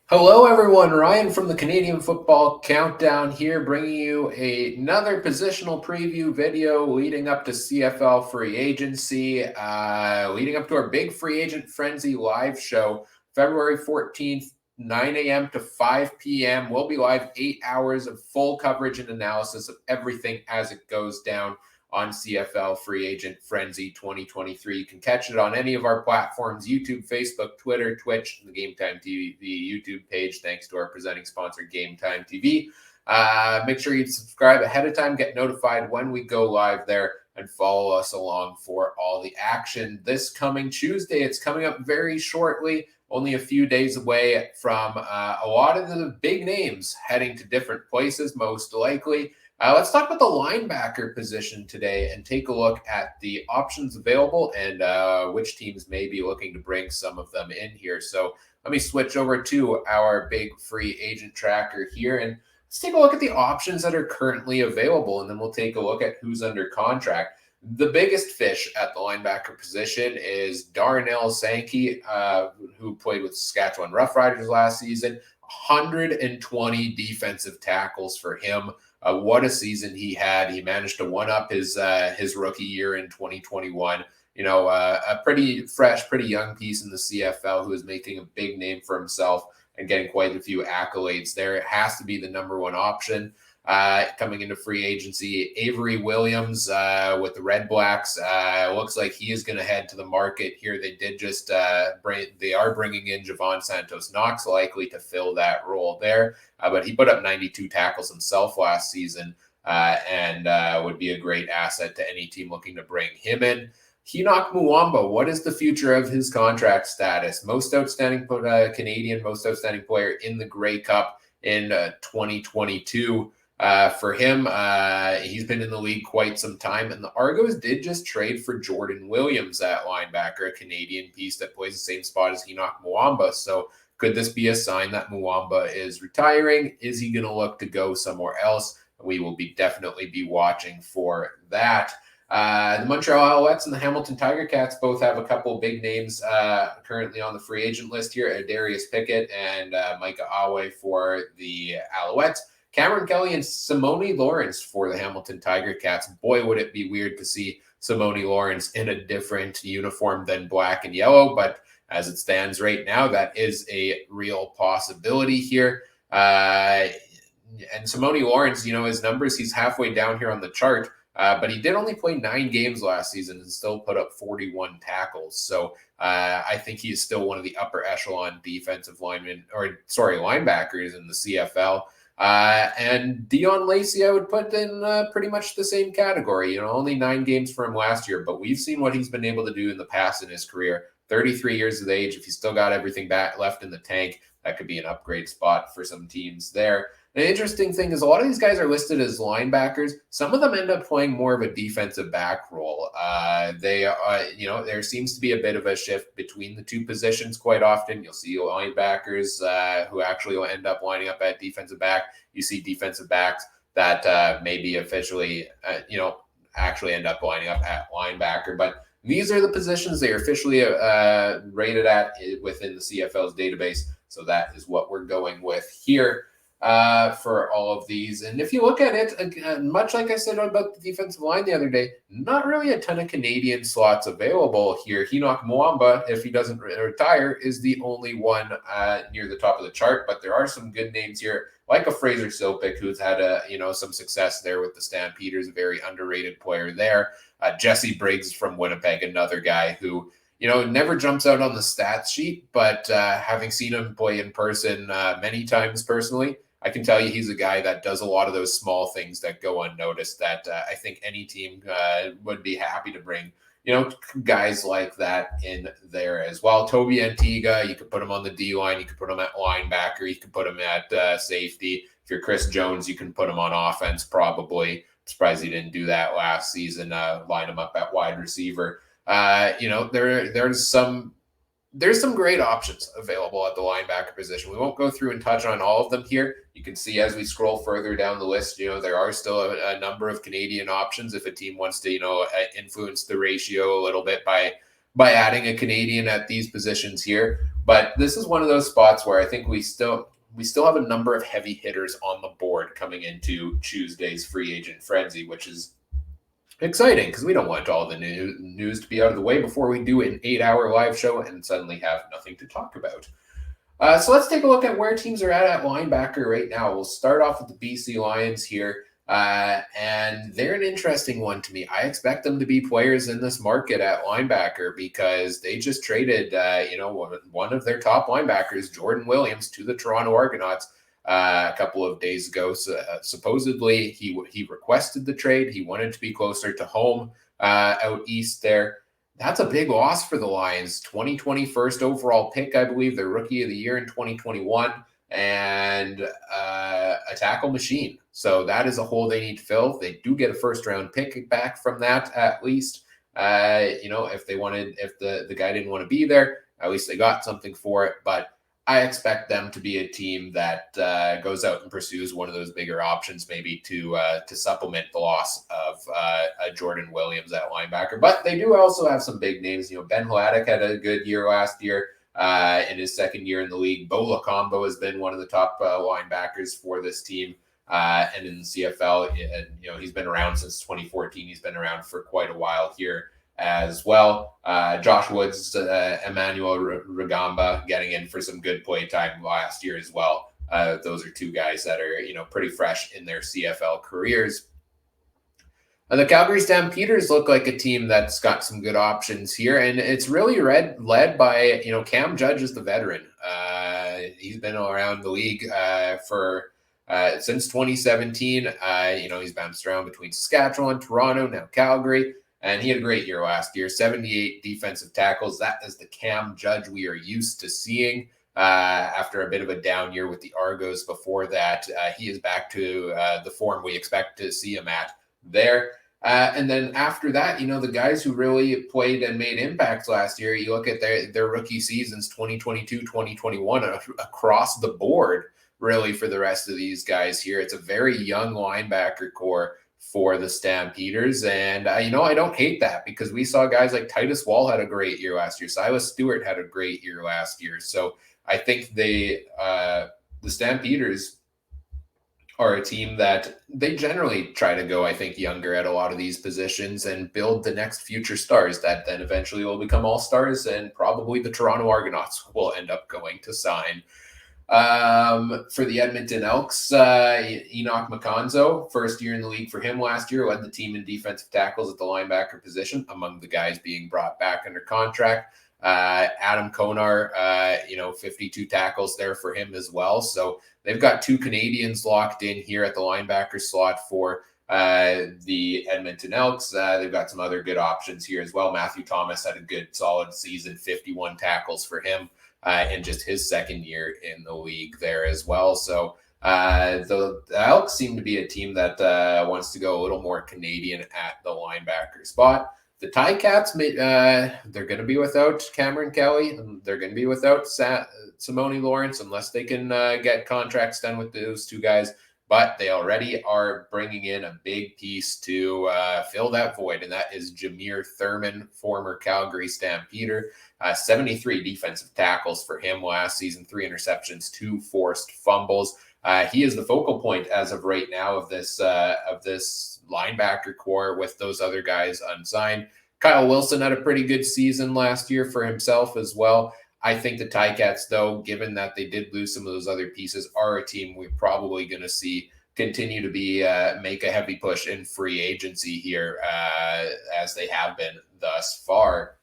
Hello, everyone. Ryan from the Canadian Football Countdown here, bringing you another positional preview video leading up to CFL Free Agency, leading up to our big free agent frenzy live show, February 14th, 9 a.m. to 5 p.m. We'll be live 8 hours of full coverage and analysis of everything as it goes down on CFL Free Agent Frenzy 2023. You can catch it on any of our platforms: YouTube, Facebook, Twitter, Twitch, and the Game Time TV YouTube page, thanks to our presenting sponsor, Game Time TV. Make sure you subscribe ahead of time, get notified when we go live there, and follow us along for all the action this coming Tuesday. It's coming up very shortly, only a few days away from a lot of the big names heading to different places, most likely. Let's talk about the linebacker position today and take a look at the options available and which teams may be looking to bring some of them in here. So let me switch over to our big free agent tracker here and let's take a look at the options that are currently available, and then we'll take a look at who's under contract. The biggest fish at the linebacker position is Darnell Sankey, who played with Saskatchewan Roughriders last season. 120 defensive tackles for him. What a season he had. He managed to one-up his rookie year in 2021. A pretty fresh, pretty young piece in the CFL who is making a big name for himself and getting quite a few accolades there. It has to be the number one option. Coming into free agency, Avery Williams with the Red Blacks. Looks like he is going to head to the market here. They did just they are bringing in Javon Santos Knox, likely to fill that role there. But he put up 92 tackles himself last season and would be a great asset to any team looking to bring him in. Henoc Muamba, what is the future of his contract status? Most outstanding Canadian, most outstanding player in the Grey Cup in 2022. For him, he's been in the league quite some time, and the Argos did just trade for Jordan Williams at linebacker, a Canadian piece that plays the same spot as Henoc Muamba. So could this be a sign that Muamba is retiring? Is he going to look to go somewhere else? We will definitely be watching for that. The Montreal Alouettes and the Hamilton Tiger Cats both have a couple big names currently on the free agent list here: Darius Pickett and Micah Awe for the Alouettes. Cameron Kelly and Simone Lawrence for the Hamilton Tiger Cats. Boy, would it be weird to see Simone Lawrence in a different uniform than black and yellow, but as it stands right now, that is a real possibility here. And Simone Lawrence, his numbers, he's halfway down here on the chart, but he did only play 9 games last season and still put up 41 tackles. So I think he is still one of the upper echelon defensive linebackers in the CFL. And Dion Lacey, I would put in pretty much the same category. Only 9 games for him last year, but we've seen what he's been able to do in the past in his career. 33 years of age. If he's still got everything back left in the tank, that could be an upgrade spot for some teams there. The interesting thing is a lot of these guys are listed as linebackers. Some of them end up playing more of a defensive back role. There seems to be a bit of a shift between the two positions quite often. You'll see linebackers who actually will end up lining up at defensive back. You see defensive backs that maybe officially, actually end up lining up at linebacker. But these are the positions they are officially rated at within the CFL's database. So that is what we're going with here for all of these. And if you look at it, much like I said about the defensive line the other day, not really a ton of Canadian slots available here. Henoc Muamba, if he doesn't retire, is the only one near the top of the chart. But there are some good names here, like a Fraser Silpick, who's had some success there with the Stampeders, a very underrated player there. Jesse Briggs from Winnipeg, another guy who never jumps out on the stats sheet, but having seen him play in person many times personally, I can tell you he's a guy that does a lot of those small things that go unnoticed that I think any team would be happy to bring, guys like that in there as well. Toby Antigua, you could put him on the D-line, you could put him at linebacker, you could put him at safety. If you're Chris Jones, you can put him on offense probably. I'm surprised he didn't do that last season, line him up at wide receiver. There's some great options available at the linebacker position. We won't go through and touch on all of them here. You can see as we scroll further down the list, there are still a number of Canadian options if a team wants to, influence the ratio a little bit by adding a Canadian at these positions here. But this is one of those spots where I think we still have a number of heavy hitters on the board coming into Tuesday's free agent frenzy, which is exciting because we don't want all the news to be out of the way before we do an 8-hour live show and suddenly have nothing to talk about. So let's take a look at where teams are at linebacker right now. We'll start off with the BC Lions here. And they're an interesting one to me. I expect them to be players in this market at linebacker because they just traded, one of their top linebackers, Jordan Williams, to the Toronto Argonauts a couple of days ago. So, supposedly, he requested the trade. He wanted to be closer to home out east there. That's a big loss for the Lions. 2020 first overall pick, I believe. Their rookie of the year in 2021. And a tackle machine. So that is a hole they need to fill. They do get a first-round pick back from that, at least. If the guy didn't want to be there, at least they got something for it. But I expect them to be a team that goes out and pursues one of those bigger options, maybe to supplement the loss of Jordan Williams at linebacker. But they do also have some big names. Ben Hladek had a good year last year. In his second year in the league. Bo Lacombo has been one of the top linebackers for this team. And in the CFL, he's been around since 2014. He's been around for quite a while here as well. Josh Woods, Emmanuel Rugamba getting in for some good play time last year as well. Those are two guys that are, pretty fresh in their CFL careers. The Calgary Stampeders look like a team that's got some good options here, and it's really led by, Cam Judge is the veteran. He's been around the league since 2017. He's bounced around between Saskatchewan, Toronto, now Calgary, and he had a great year last year. 78 defensive tackles. That is the Cam Judge we are used to seeing. After a bit of a down year with the Argos before that, he is back to the form we expect to see him at there. And then after that, the guys who really played and made impacts last year, you look at their rookie seasons, 2022, 2021, across the board, really, for the rest of these guys here. It's a very young linebacker core for the Stampeders. And, I don't hate that because we saw guys like Titus Wall had a great year last year. Silas Stewart had a great year last year. So I think the Stampeders are a team that they generally try to go, I think, younger at a lot of these positions and build the next future stars that then eventually will become all-stars, and probably the Toronto Argonauts will end up going to sign. For the Edmonton Elks, Enoch Maconzo, first year in the league for him last year, led the team in defensive tackles at the linebacker position, among the guys being brought back under contract. Adam Konar, 52 tackles there for him as well. So they've got two Canadians locked in here at the linebacker slot for the Edmonton Elks. They've got some other good options here as well. Matthew Thomas had a good, solid season, 51 tackles for him in just his second year in the league there as well. So the Elks seem to be a team that wants to go a little more Canadian at the linebacker spot. The Ticats, they're going to be without Cameron Kelly, and they're going to be without Simone Lawrence unless they can get contracts done with those two guys. But they already are bringing in a big piece to fill that void, and that is Jameer Thurman, former Calgary Stampeder. 73 defensive tackles for him last season, 3 interceptions, 2 forced fumbles. He is the focal point as of right now of this linebacker core with those other guys unsigned. Kyle Wilson had a pretty good season last year for himself as well. I think the Ticats, though, given that they did lose some of those other pieces, are a team we're probably going to see continue to be make a heavy push in free agency here as they have been thus far.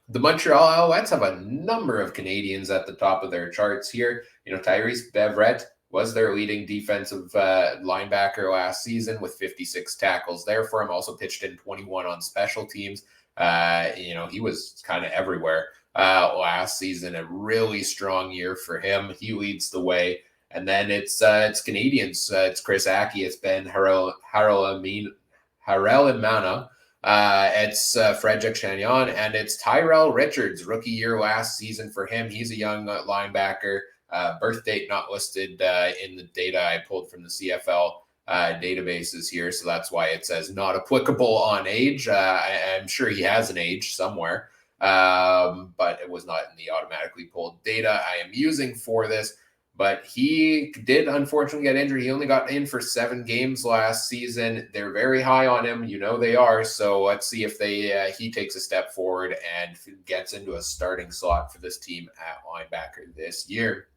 The Montreal Alouettes have a number of Canadians at the top of their charts here. Tyrese Beverett was their leading defensive linebacker last season with 56 tackles there for him. Also pitched in 21 on special teams. He was kind of everywhere last season. A really strong year for him. He leads the way. And then it's Canadians. It's Chris Aki. It's Ben Harel Imana. It's Frederick Chagnon. And it's Tyrell Richards, rookie year last season for him. He's a young linebacker. Birth date not listed in the data I pulled from the CFL databases here, so that's why it says not applicable on age. I'm sure he has an age somewhere. but it was not in the automatically pulled data I am using for this. But he did unfortunately get injured. He only got in for 7 games last season. They're very high on him. You know they are. So let's see if he takes a step forward and gets into a starting slot for this team at linebacker this year.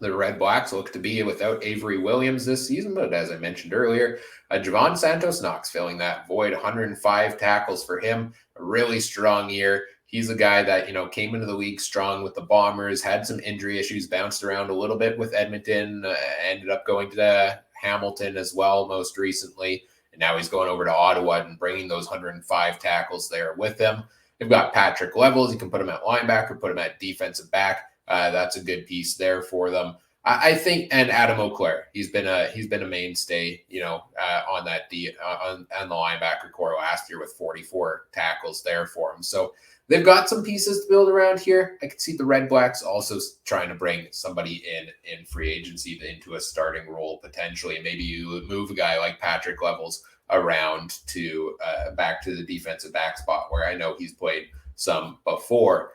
The Red Blacks look to be without Avery Williams this season, but as I mentioned earlier, Javon Santos-Knox filling that void. 105 tackles for him. A really strong year. He's a guy that, came into the league strong with the Bombers, had some injury issues, bounced around a little bit with Edmonton, ended up going to Hamilton as well most recently, and now he's going over to Ottawa and bringing those 105 tackles there with him. They've got Patrick Levels. You can put him at linebacker, put him at defensive back. That's a good piece there for them. I think, and Adam Auclair, he's been a mainstay, on that on the linebacker core last year with 44 tackles there for him. So they've got some pieces to build around here. I could see the Red Blacks also trying to bring somebody in free agency into a starting role potentially. Maybe you move a guy like Patrick Levels around to back to the defensive back spot where I know he's played some before.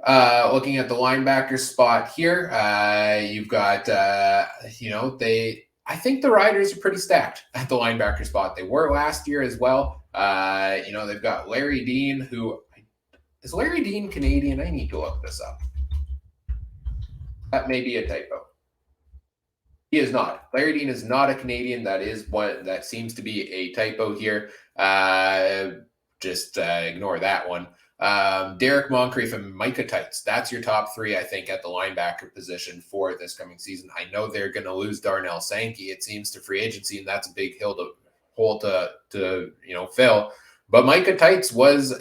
Looking at the linebacker spot here, you've got, I think the Riders are pretty stacked at the linebacker spot. They were last year as well. They've got Larry Dean, is Larry Dean Canadian? I need to look this up. That may be a typo. He is not. Larry Dean is not a Canadian. That seems to be a typo here. Just ignore that one. Derek Moncrief and Micah Tights. That's your top 3, I think, at the linebacker position for this coming season. I know they're going to lose Darnell Sankey, it seems, to free agency, and that's a big hole to fill. But Micah Tights was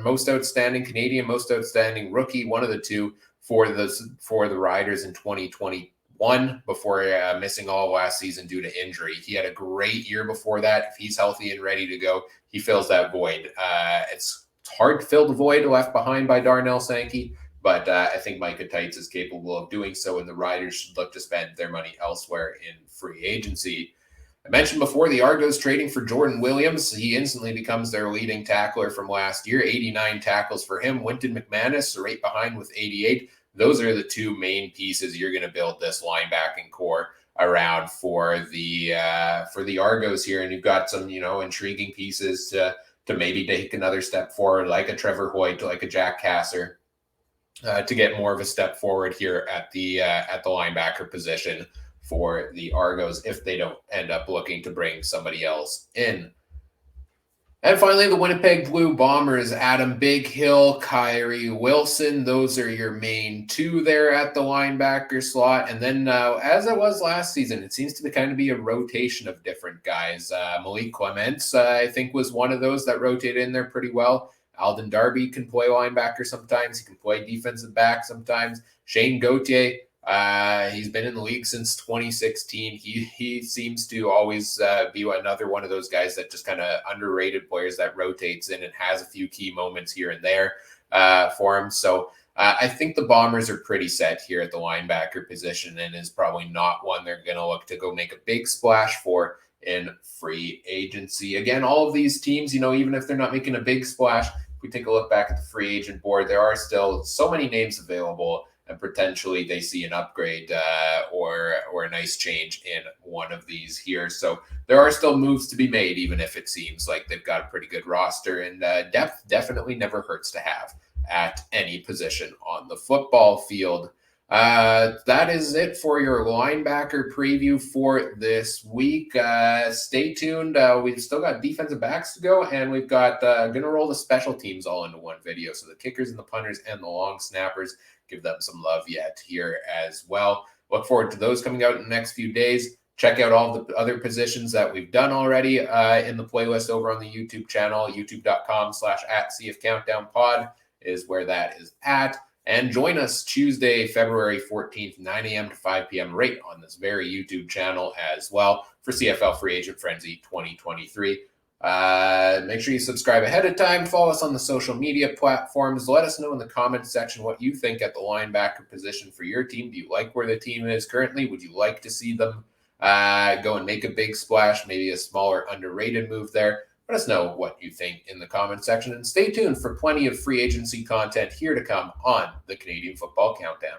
most outstanding Canadian, most outstanding rookie, one of the two for the Riders in 2021 before missing all of last season due to injury. He had a great year before that. If he's healthy and ready to go, he fills that void. It's hard to fill the void left behind by Darnell Sankey, but I think Micah Tights is capable of doing so, and the Riders should look to spend their money elsewhere in free agency. I mentioned before the Argos trading for Jordan Williams. He instantly becomes their leading tackler from last year. 89 tackles for him. Wynton McManus right behind with 88. Those are the 2 main pieces you're going to build this linebacking core around for the Argos here. And you've got some, intriguing pieces to maybe take another step forward, like a Trevor Hoyt, like a Jack Kasser, to get more of a step forward here at the linebacker position for the Argos if they don't end up looking to bring somebody else in. And finally, the Winnipeg Blue Bombers, Adam Bighill, Kyrie Wilson. Those are your main 2 there at the linebacker slot. And then, as it was last season, it seems to kind of be a rotation of different guys. Malik Clements, I think, was one of those that rotated in there pretty well. Alden Darby can play linebacker sometimes. He can play defensive back sometimes. Shane Gauthier, he's been in the league since 2016. He seems to always be another one of those guys that just kind of underrated players that rotates in and has a few key moments here and there for him. So I think the Bombers are pretty set here at the linebacker position and is probably not one they're going to look to go make a big splash for in free agency. Again, all of these teams, even if they're not making a big splash, if we take a look back at the free agent board, there are still so many names available, and potentially they see an upgrade or a nice change in one of these here. So there are still moves to be made, even if it seems like they've got a pretty good roster, and depth definitely never hurts to have at any position on the football field. That is it for your linebacker preview for this week. Stay tuned. We've still got defensive backs to go, and we've got going to roll the special teams all into one video. So the kickers and the punters and the long snappers, give them some love yet here as well. Look forward to those coming out in the next few days. Check out all the other positions that we've done already in the playlist over on the YouTube channel. youtube.com/@CFCountdownPod is where that is at. And join us Tuesday, February 14th, 9 a.m. to 5 p.m. right on this very YouTube channel as well for CFL Free Agent Frenzy 2023. Make sure you subscribe ahead of time. Follow us on the social media platforms. Let us know in the comments section what you think at the linebacker position for your team. Do you like where the team is currently? Would you like to see them go and make a big splash, maybe a smaller underrated move there? Let us know what you think in the comment section, and stay tuned for plenty of free agency content here to come on the Canadian Football Countdown.